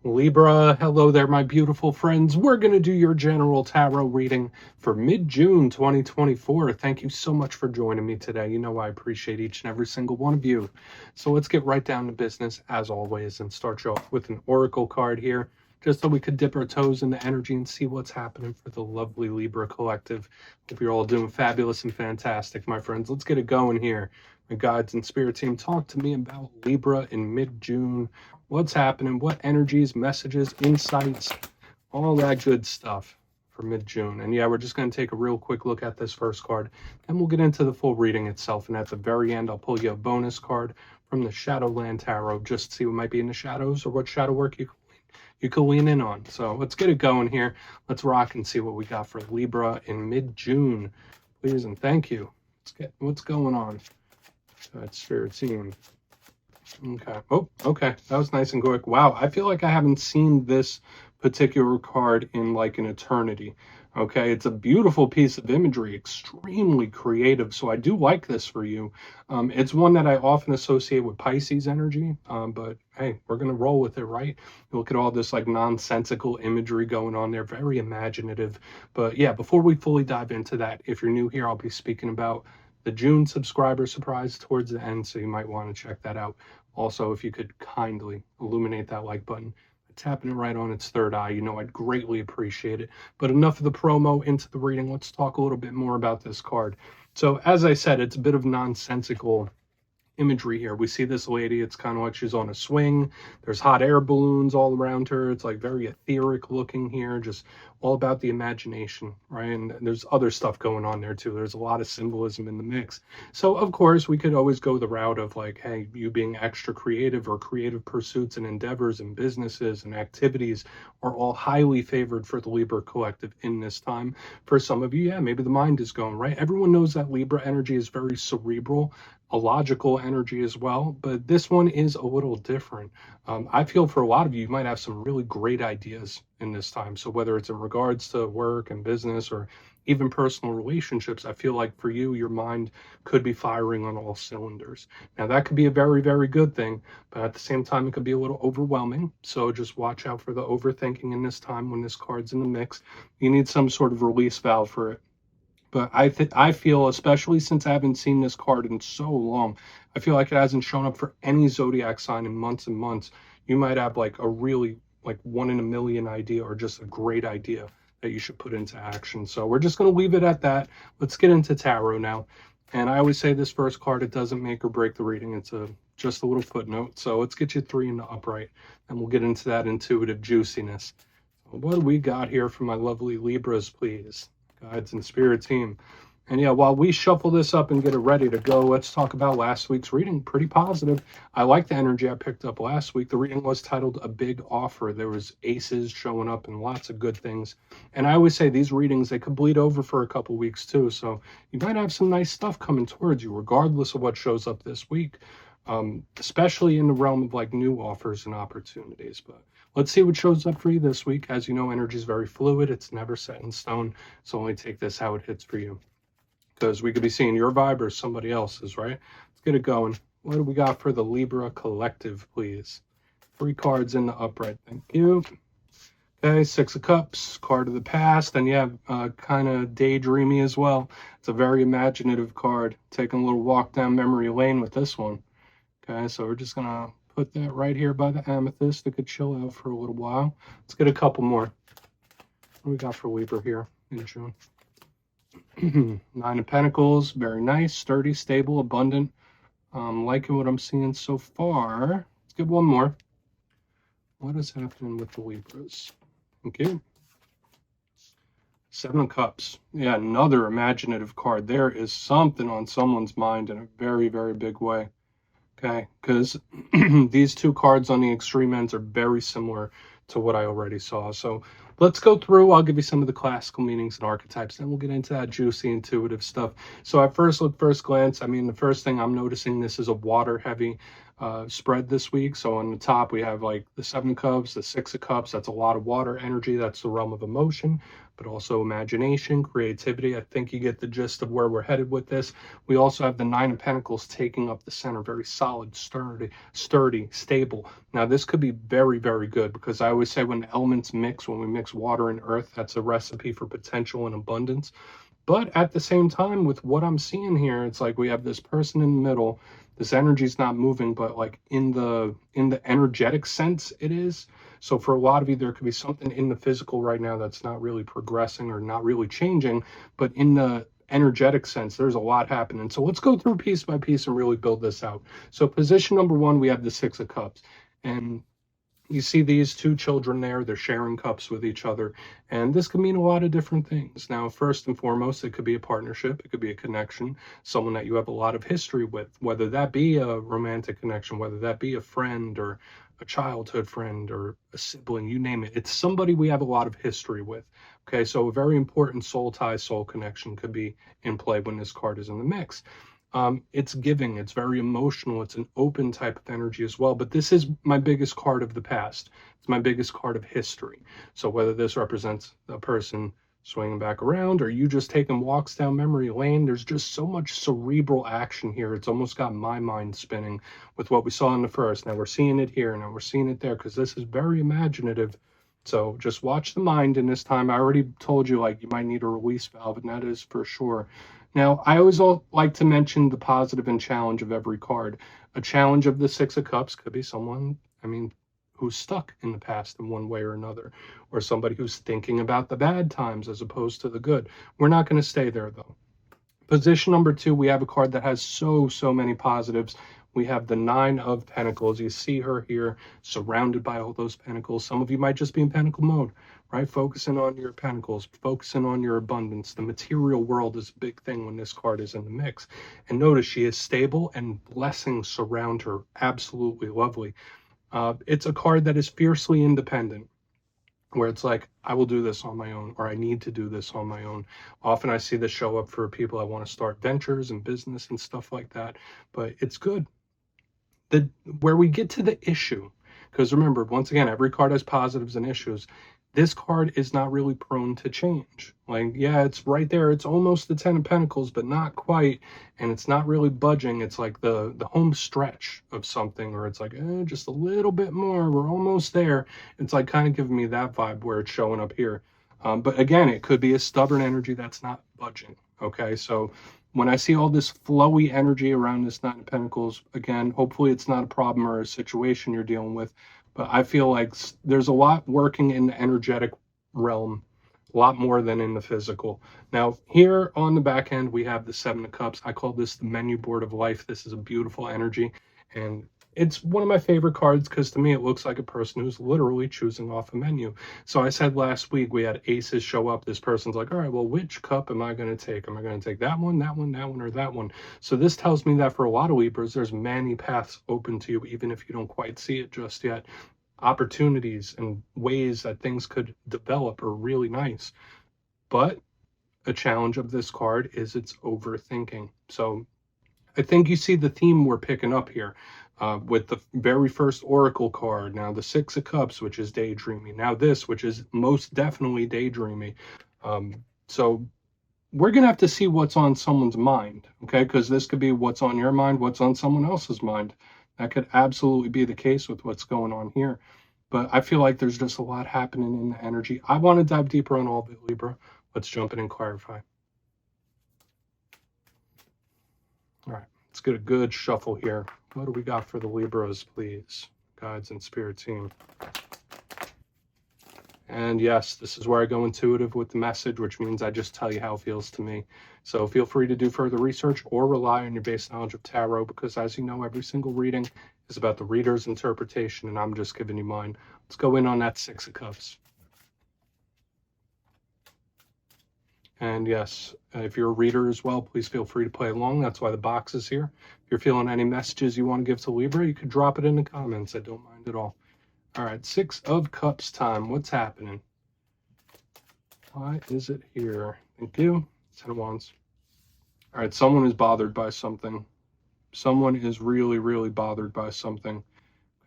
Libra, hello there, my beautiful friends. We're going to do your general tarot reading for mid-June 2024. Thank you so much for joining me today. You know I appreciate each and every single one of you. So let's get right down to business, as always, and start you off with an oracle card here, just so we could dip our toes in the energy and see what's happening for the lovely Libra collective. Hope you're all doing fabulous and fantastic, my friends. Let's get it going here. My guides and spirit team, talk to me about Libra in mid-June. What's happening, what energies, messages, insights, all that good stuff for mid-June. And yeah, we're just going to take a real quick look at this first card, and we'll get into the full reading itself. And at the very end, I'll pull you a bonus card from the Shadowland Tarot, just to see what might be in the shadows or what shadow work you could lean in on. So let's get it going here. Let's rock and see what we got for Libra in mid-June. Please and thank you. Let's get what's going on. That spirit team. Okay. Oh, okay. That was nice and quick. Wow. I feel like I haven't seen this particular card in like an eternity. Okay. It's a beautiful piece of imagery, extremely creative. So I do like this for you. It's one that I often associate with Pisces energy. But hey, we're going to roll with it, right? You look at all this like nonsensical imagery going on there, very imaginative. But yeah, before we fully dive into that, if you're new here, I'll be speaking about the June subscriber surprise towards the end. So you might want to check that out. Also, if you could kindly illuminate that like button, tapping it right on its third eye, you know I'd greatly appreciate it. But enough of the promo, into the reading. Let's talk a little bit more about this card. So as I said, it's a bit of nonsensical imagery here. We see this lady, it's kind of like she's on a swing. There's hot air balloons all around her. It's like very etheric looking here, just all about the imagination, right? And there's other stuff going on there too. There's a lot of symbolism in the mix. So of course we could always go the route of like, hey, you being extra creative, or creative pursuits and endeavors and businesses and activities are all highly favored for the Libra collective in this time. For some of you, yeah, maybe the mind is going, right? Everyone knows that Libra energy is very cerebral, a logical energy as well, but this one is a little different. I feel for a lot of you, you might have some really great ideas in this time. So whether it's in regards to work and business or even personal relationships, I feel like for you, your mind could be firing on all cylinders. Now that could be a very, very good thing, but at the same time, it could be a little overwhelming. So just watch out for the overthinking in this time when this card's in the mix. You need some sort of release valve for it. But I feel, especially since I haven't seen this card in so long, I feel like it hasn't shown up for any zodiac sign in months and months. You might have like a really like 1 in a million idea, or just a great idea that you should put into action. So we're just going to leave it at that. Let's get into tarot now. And I always say this first card, it doesn't make or break the reading. It's just a little footnote. So let's get you 3 in the upright, and we'll get into that intuitive juiciness. So what do we got here for my lovely Libras, please? Guides and spirit team. And yeah, while we shuffle this up and get it ready to go, let's talk about last week's reading. Pretty positive. I like the energy I picked up last week. The reading was titled A Big Offer. There was aces showing up and lots of good things. And I always say these readings, they could bleed over for a couple weeks too. So you might have some nice stuff coming towards you, regardless of what shows up this week, especially in the realm of like new offers and opportunities. But let's see what shows up for you this week. As you know, energy is very fluid. It's never set in stone. So only take this how it hits for you, because we could be seeing your vibe or somebody else's, right? Let's get it going. What do we got for the Libra collective, please? 3 cards in the upright. Thank you. Okay, 6 of Cups, card of the past. And yeah, kind of daydreamy as well. It's a very imaginative card. Taking a little walk down memory lane with this one. Okay, so we're just going to put that right here by the amethyst. It could chill out for a little while. Let's get a couple more. What do we got for Libra here in June? 9 of Pentacles, very nice, sturdy, stable, abundant. Liking what I'm seeing so far. Let's get one more. What is happening with the Libras? Okay. 7 of Cups. Yeah, another imaginative card. There is something on someone's mind in a very, very big way. Okay, because these 2 cards on the extreme ends are very similar to what I already saw. So let's go through. I'll give you some of the classical meanings and archetypes, then we'll get into that juicy, intuitive stuff. So at first glance, I mean, the first thing I'm noticing, this is a water-heavy spread this week. So on the top, we have like the Seven of Cups, the Six of Cups. That's a lot of water energy. That's the realm of emotion, but also imagination, creativity. I think you get the gist of where we're headed with this. We also have the Nine of Pentacles taking up the center, very solid, sturdy, stable. Now, this could be very, very good, because I always say when the elements mix, when we mix water and earth, that's a recipe for potential and abundance. But at the same time, with what I'm seeing here, it's like we have this person in the middle. This energy is not moving, but like in the energetic sense, it is. So for a lot of you, there could be something in the physical right now that's not really progressing or not really changing, but in the energetic sense, there's a lot happening. So let's go through piece by piece and really build this out. So position number one, we have the Six of Cups. And you see these two children there, they're sharing cups with each other, and this could mean a lot of different things. Now, first and foremost, it could be a partnership, it could be a connection, someone that you have a lot of history with, whether that be a romantic connection, whether that be a friend or a childhood friend or a sibling, you name it. It's somebody we have a lot of history with. Okay, so a very important soul tie, soul connection could be in play when this card is in the mix. It's giving, it's very emotional, it's an open type of energy as well. But this is my biggest card of the past. It's my biggest card of history. So whether this represents a person swinging back around or you just taking walks down memory lane, there's just so much cerebral action here. It's almost got my mind spinning with what we saw in the first. Now we're seeing it here, now we're seeing it there, because this is very imaginative. So just watch the mind in this time. I already told you, like, you might need a release valve, and that is for sure. Now, I always like to mention the positive and challenge of every card. A challenge of the Six of Cups could be someone, who's stuck in the past in one way or another, or somebody who's thinking about the bad times as opposed to the good. We're not going to stay there, though. Position number two, we have a card that has so many positives. We have the Nine of Pentacles. You see her here surrounded by all those pentacles. Some of you might just be in pentacle mode, right? Focusing on your pentacles, focusing on your abundance. The material world is a big thing when this card is in the mix. And notice she is stable and blessings surround her. Absolutely lovely. It's a card that is fiercely independent, where it's like, I will do this on my own, or I need to do this on my own. Often I see this show up for people that want to start ventures and business and stuff like that, but it's good. Where we get to the issue, because remember, once again, every card has positives and issues. This card is not really prone to change. Like, yeah, it's right there. It's almost the Ten of Pentacles, but not quite. And it's not really budging. It's like the home stretch of something, or it's like, just a little bit more. We're almost there. It's like kind of giving me that vibe where it's showing up here. But again, it could be a stubborn energy that's not budging. Okay, so when I see all this flowy energy around this Nine of Pentacles, again, hopefully it's not a problem or a situation you're dealing with. But I feel like there's a lot working in the energetic realm, a lot more than in the physical. Now, here on the back end, we have the Seven of Cups. I call this the menu board of life. This is a beautiful energy. And it's one of my favorite cards because to me, it looks like a person who's literally choosing off a menu. So I said last week, we had aces show up. This person's like, all right, well, which cup am I going to take? Am I going to take that one, that one, that one, or that one? So this tells me that for a lot of Libras, there's many paths open to you, even if you don't quite see it just yet. Opportunities and ways that things could develop are really nice. But a challenge of this card is its overthinking. So I think you see the theme we're picking up here. With the very first Oracle card, now the Six of Cups, which is daydreaming, now this, which is most definitely daydreaming. So we're going to have to see what's on someone's mind, okay? Because this could be what's on your mind, what's on someone else's mind. That could absolutely be the case with what's going on here. But I feel like there's just a lot happening in the energy. I want to dive deeper on all of it, Libra. Let's jump in and clarify. All right, let's get a good shuffle here. What do we got for the Libras, please? Guides and Spirit team. And yes, this is where I go intuitive with the message, which means I just tell you how it feels to me. So feel free to do further research or rely on your base knowledge of tarot, because as you know, every single reading is about the reader's interpretation, and I'm just giving you mine. Let's go in on that Six of Cups. And yes, if you're a reader as well, please feel free to play along. That's why the box is here. If you're feeling any messages you want to give to Libra, you could drop it in the comments. I don't mind at all. All right, Six of Cups time. What's happening? Why is it here? Thank you. Ten of Wands. All right, someone is bothered by something. Someone is really, really bothered by something.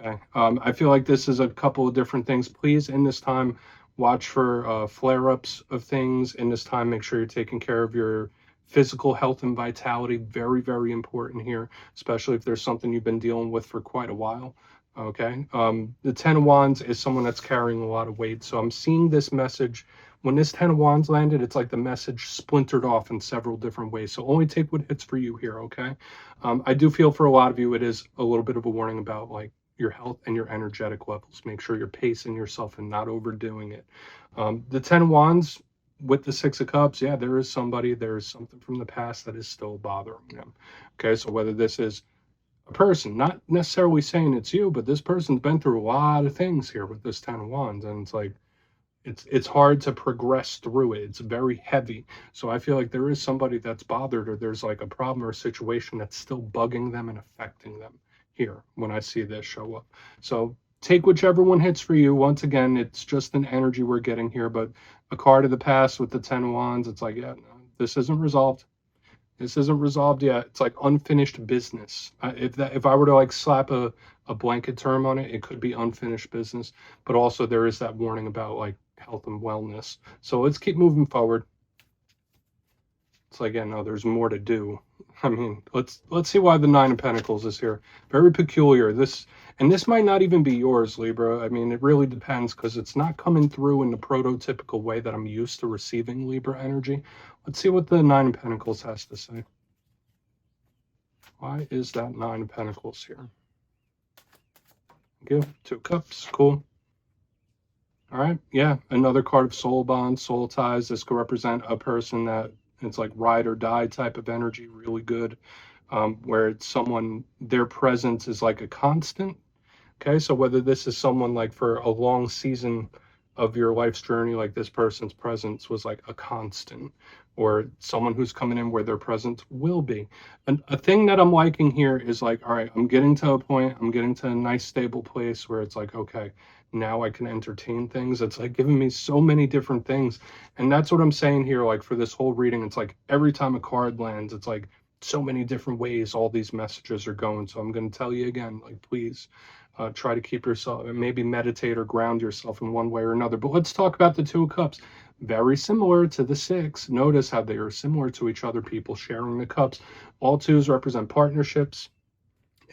Okay. I feel like this is a couple of different things. Please, in this time, watch for flare-ups of things. In this time, make sure you're taking care of your physical health and vitality. Very, very important here, especially if there's something you've been dealing with for quite a while. Okay. The Ten of Wands is someone that's carrying a lot of weight. So I'm seeing this message. When this Ten of Wands landed, it's like the message splintered off in several different ways. So only take what hits for you here, okay? I do feel for a lot of you, it is a little bit of a warning about like your health and your energetic levels. Make sure you're pacing yourself and not overdoing it. The Ten of Wands with the Six of Cups, yeah, there is somebody, there's something from the past that is still bothering them. Okay, so whether this is a person, not necessarily saying it's you, but this person's been through a lot of things here with this Ten of Wands, and it's like it's hard to progress through it. It's very heavy. So I feel like there is somebody that's bothered, or there's like a problem or a situation that's still bugging them and affecting them here when I see this show up. So take whichever one hits for you. Once again, it's just an energy we're getting here, but a card of the past with the Ten of Wands, it's like, yeah, no, this isn't resolved. This isn't resolved yet. It's like unfinished business. If I were to like slap a blanket term on it, it could be unfinished business. But also there is that warning about like health and wellness. So let's keep moving forward. It's like, yeah, no, there's more to do. I mean, let's see why the Nine of Pentacles is here. Very peculiar. This might not even be yours, Libra. I mean, it really depends because it's not coming through in the prototypical way that I'm used to receiving Libra energy. Let's see what the Nine of Pentacles has to say. Why is that Nine of Pentacles here? Thank you. Two of Cups. Cool. All right. Yeah. Another card of soul bonds, soul ties. This could represent a person that it's like ride or die type of energy. Really good. Where it's someone, their presence is like a constant. Okay. So whether this is someone like for a long season of your life's journey, like this person's presence was like a constant, or someone who's coming in where their presence will be. And a thing that I'm liking here is like, all right, I'm getting to a point, I'm getting to a nice stable place where it's like, okay, now I can entertain things. It's like giving me so many different things. And that's what I'm saying here. Like for this whole reading, it's like every time a card lands, it's like so many different ways all these messages are going. So I'm going to tell you again, like, please try to keep yourself, maybe meditate or ground yourself in one way or another. But let's talk about the Two of Cups. Very similar to the Six. Notice how they are similar to each other, people sharing the cups. All twos represent partnerships.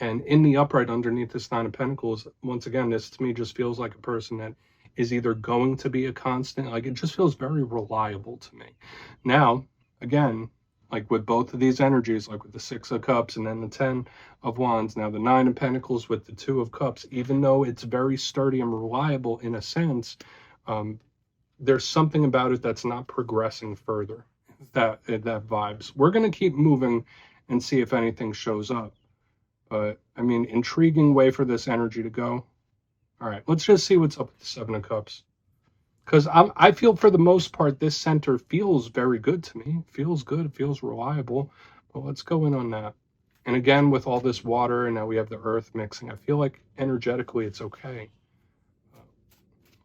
And in the upright underneath this Nine of Pentacles, once again, this to me just feels like a person that is either going to be a constant, like it just feels very reliable to me. Now, again, like with both of these energies, like with the Six of Cups and then the Ten of Wands, now the Nine of Pentacles with the Two of Cups, even though it's very sturdy and reliable in a sense, there's something about it that's not progressing further, that vibes. We're going to keep moving and see if anything shows up. But, I mean, intriguing way for this energy to go. All right, let's just see what's up with the Seven of Cups. Because I feel for the most part, this center feels very good to me. Feels good, it feels reliable. But let's go in on that. And again, with all this water, and now we have the earth mixing, I feel like energetically it's okay.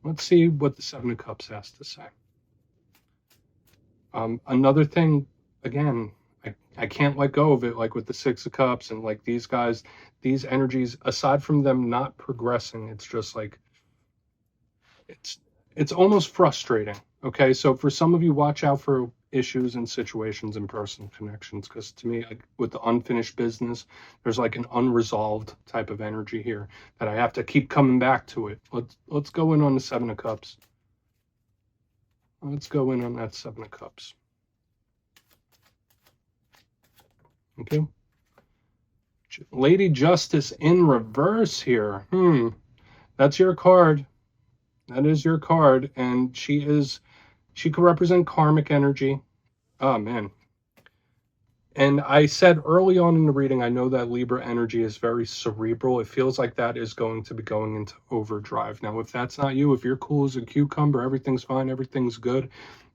Let's see what the Seven of Cups has to say. Another thing, again, I can't let go of it, like with the Six of Cups and like these guys, these energies, aside from them not progressing, it's just like, it's almost frustrating. Okay, so for some of you, watch out for issues and situations and personal connections, because to me, like with the unfinished business, there's like an unresolved type of energy here that I have to keep coming back to it. Let's go in on the Seven of Cups. Let's go in on that Seven of Cups. Okay. Lady Justice in reverse here. That's your card. That is your card. And she could represent karmic energy. Oh, man. And I said early on in the reading, I know that Libra energy is very cerebral. It feels like that is going to be going into overdrive. Now, if that's not you, if you're cool as a cucumber, everything's fine, everything's good,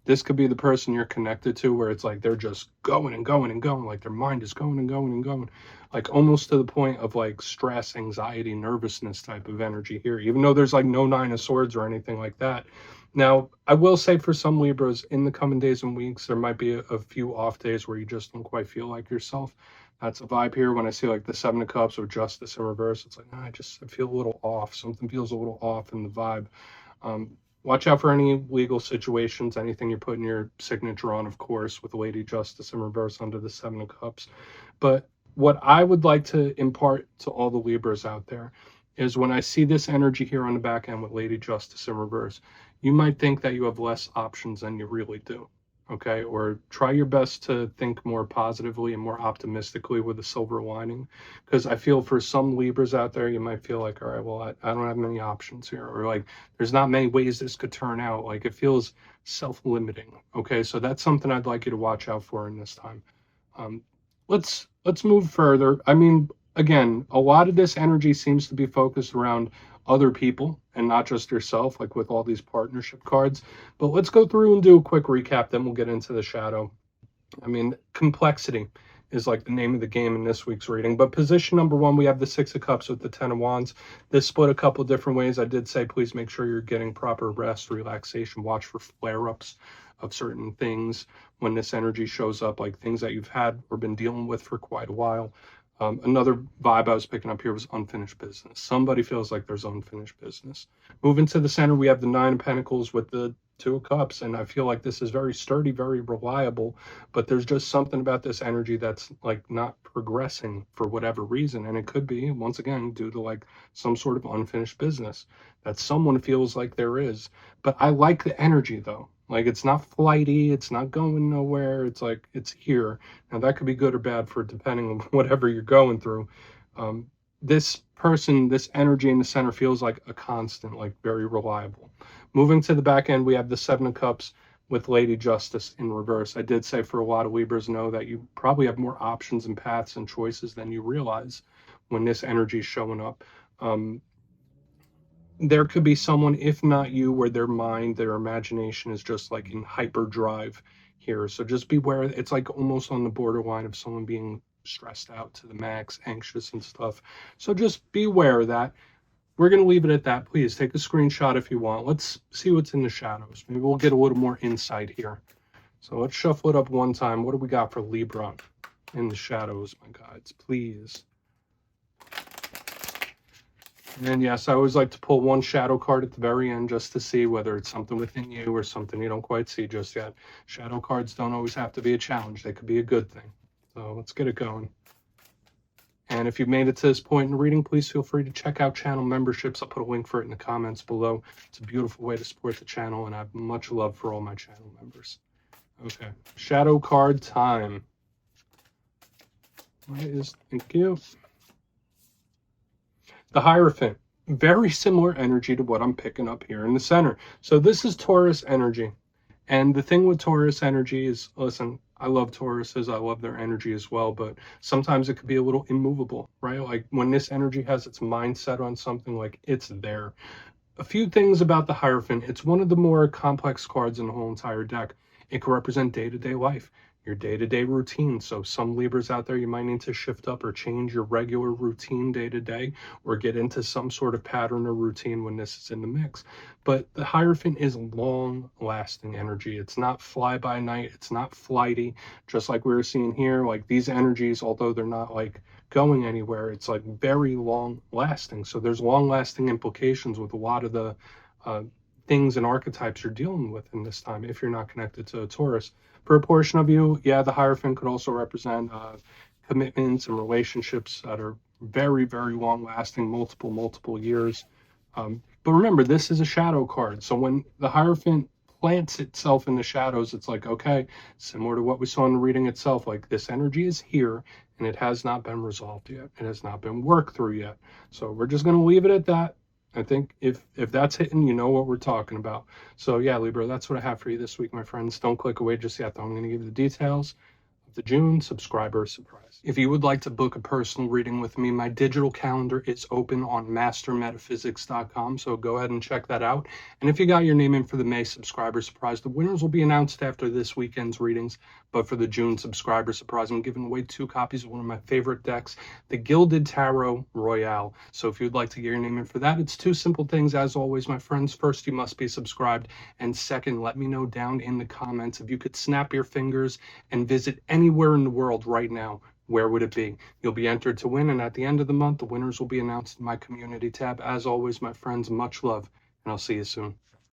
this could be the person you're connected to where it's like they're just going and going and going, like their mind is going and going and going, like almost to the point of like stress, anxiety, nervousness type of energy here, even though there's like no Nine of Swords or anything like that. Now, I will say for some Libras, in the coming days and weeks, there might be a few off days where you just don't quite feel like yourself. That's a vibe here. When I see like the Seven of Cups or Justice in reverse, it's like, I feel a little off. Something feels a little off in the vibe. Watch out for any legal situations, anything you're putting your signature on, of course, with Lady Justice in reverse under the Seven of Cups. But what I would like to impart to all the Libras out there is when I see this energy here on the back end with Lady Justice in reverse, you might think that you have less options than you really do. Okay, or try your best to think more positively and more optimistically with a silver lining, because I feel for some Libras out there, you might feel like, all right, well, I don't have many options here, or like there's not many ways this could turn out. Like it feels self-limiting. Okay, so that's something I'd like you to watch out for in this time. Let's move further. I mean, again, a lot of this energy seems to be focused around other people and not just yourself, like with all these partnership cards. But let's go through and do a quick recap, then we'll get into the shadow. I mean, complexity is like the name of the game in this week's reading. But position number one, we have the Six of Cups with the Ten of Wands. This split a couple different ways. I did say, please make sure you're getting proper rest, relaxation, watch for flare-ups of certain things when this energy shows up, like things that you've had or been dealing with for quite a while. Another vibe I was picking up here was unfinished business. Somebody feels like there's unfinished business. Moving to the center, we have the Nine of Pentacles with the Two of Cups, and I feel like this is very sturdy, very reliable, but there's just something about this energy that's like not progressing for whatever reason, and it could be, once again, due to like some sort of unfinished business that someone feels like there is. But I like the energy though. Like it's not flighty, it's not going nowhere, it's like it's here. Now that could be good or bad for depending on whatever you're going through. This person, this energy in the center feels like a constant, like very reliable. Moving to the back end, we have the Seven of Cups with Lady Justice in reverse. I did say for a lot of Libras, know that you probably have more options and paths and choices than you realize when this energy is showing up. There could be someone, if not you, where their mind, their imagination is just like in hyperdrive here. So just beware. It's like almost on the borderline of someone being stressed out to the max, anxious and stuff. So just beware of that. We're going to leave it at that. Please take a screenshot if you want. Let's see what's in the shadows. Maybe we'll get a little more insight here. So let's shuffle it up one time. What do we got for Libra in the shadows, my guides? Please. And yes, I always like to pull one shadow card at the very end just to see whether it's something within you or something you don't quite see just yet. Shadow cards don't always have to be a challenge. They could be a good thing. So let's get it going. And if you've made it to this point in the reading, please feel free to check out channel memberships. I'll put a link for it in the comments below. It's a beautiful way to support the channel, and I have much love for all my channel members. Okay, shadow card time. Thank you. The Hierophant, very similar energy to what I'm picking up here in the center. So this is Taurus energy. And the thing with Taurus energy is, listen, I love Tauruses. I love their energy as well. But sometimes it could be a little immovable, right? Like when this energy has its mindset on something, like it's there. A few things about the Hierophant. It's one of the more complex cards in the whole entire deck. It can represent day-to-day life, your day-to-day routine. So some Libras out there, you might need to shift up or change your regular routine day-to-day or get into some sort of pattern or routine when this is in the mix. But the Hierophant is long-lasting energy. It's not fly-by-night. It's not flighty, just like we were seeing here. Like these energies, although they're not like going anywhere, it's like very long-lasting. So there's long-lasting implications with a lot of the things and archetypes you're dealing with in this time if you're not connected to a Taurus. For a portion of you, yeah, the Hierophant could also represent commitments and relationships that are very, very long-lasting, multiple years. But remember, this is a shadow card. So when the Hierophant plants itself in the shadows, it's like, okay, similar to what we saw in the reading itself, like this energy is here and it has not been resolved yet. It has not been worked through yet. So we're just going to leave it at that. I think if that's hitting, you know what we're talking about. So yeah, Libra, that's what I have for you this week, my friends. Don't click away just yet, though. I'm going to give you the details of the June subscriber surprise. If you would like to book a personal reading with me, my digital calendar is open on mastermetaphysics.com, so go ahead and check that out. And if you got your name in for the May subscriber surprise, the winners will be announced after this weekend's readings. But for the June subscriber surprise, I'm giving away 2 copies of one of my favorite decks, the Gilded Tarot Royale. So if you'd like to get your name in for that, it's 2 simple things, as always, my friends. First, you must be subscribed. And second, let me know down in the comments if you could snap your fingers and visit anywhere in the world right now where would it be? You'll be entered to win, and at the end of the month, the winners will be announced in my community tab. As always, my friends, much love, and I'll see you soon.